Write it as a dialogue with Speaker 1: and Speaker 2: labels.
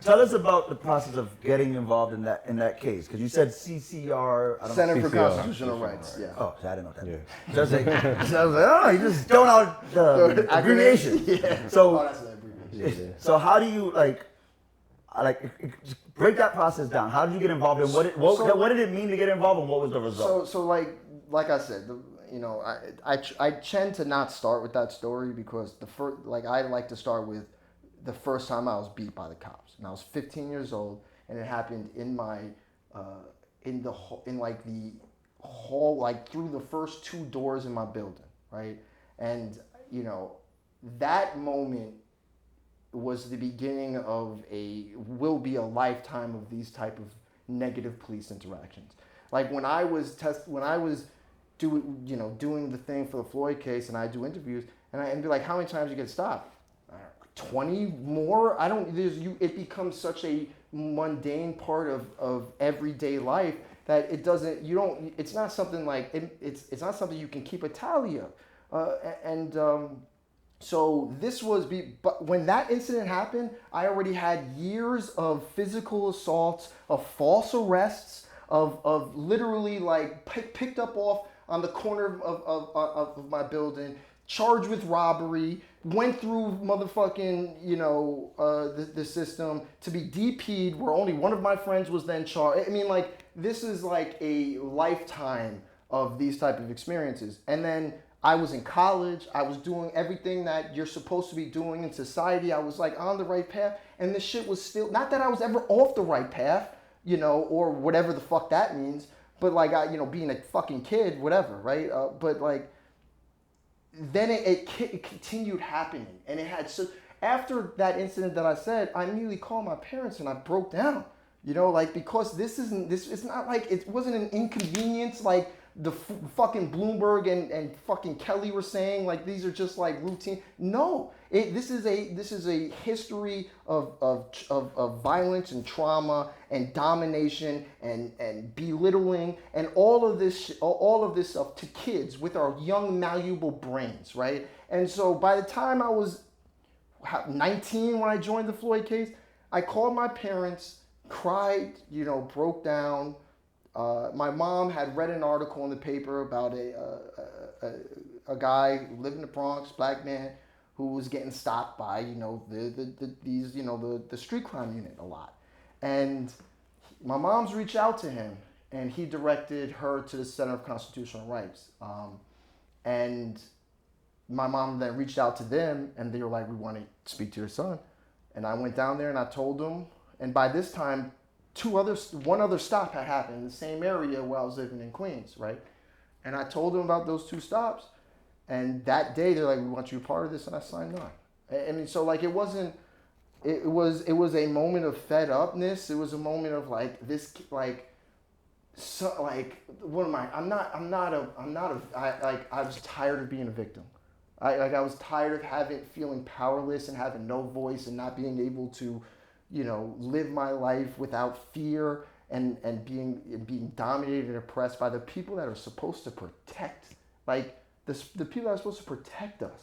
Speaker 1: tell us about the process of getting involved in that case, because you said CCR. I don't
Speaker 2: Center
Speaker 1: know.
Speaker 2: for
Speaker 3: CCR.
Speaker 2: Constitutional Rights. Yeah.
Speaker 1: Oh, I didn't know that.
Speaker 3: Yeah.
Speaker 1: So I was like, oh, you just throwing out the abbreviation.
Speaker 2: Yeah.
Speaker 1: So,
Speaker 2: That's an abbreviation.
Speaker 1: so how do you just break that process down? How did you get involved, and what did it mean to get involved, and what was the result?
Speaker 2: So like I said, I tend to not start with that story because I like to start with the first time I was beat by the cops, and I was 15 years old, and it happened in my the hall, like through the first two doors in my building, right? And that moment was the beginning of will be a lifetime of these type of negative police interactions. Like when I was doing the thing for the Floyd case, and I do interviews, and be like, how many times you get stopped? 20 more? It becomes such a mundane part of everyday life that it's not something like, it's not something you can keep a tally of. So but when that incident happened, I already had years of physical assaults, of false arrests, of literally like picked up off on the corner of my building, charged with robbery, went through motherfucking, the system to be DP'd where only one of my friends was then charged. I mean, like, this is like a lifetime of these type of experiences. And then I was in college. I was doing everything that you're supposed to be doing in society. I was like on the right path. And this shit was still, not that I was ever off the right path, or whatever the fuck that means. But like, being a fucking kid, whatever, right? But like, then it continued happening. And after that incident that I said, I immediately called my parents and I broke down, because it's not like, it wasn't an inconvenience like the fucking Bloomberg and fucking Kelly were saying, like these are just like routine. No, this is a history of violence and trauma and domination and belittling and all of this stuff to kids with our young malleable brains, right? And so by the time I was 19 when I joined the Floyd case, I called my parents, cried, broke down. My mom had read an article in the paper about a guy who lived in the Bronx, black man, who was getting stopped by the street crime unit a lot, and my mom's reached out to him, and he directed her to the Center of Constitutional Rights, and my mom then reached out to them, and they were like, we want to speak to your son, and I went down there and I told them, and by this time, one other stop had happened in the same area where I was living in Queens, right? And I told them about those two stops, and that day they're like, we want you a part of this, and I signed on. I mean, so like it was a moment of fed upness. It was a moment of like this, like, so like, what am I? I was tired of being a victim. I was tired of feeling powerless and having no voice and not being able to, live my life without fear and being dominated and oppressed by the people that are supposed to protect, like the people that are supposed to protect us.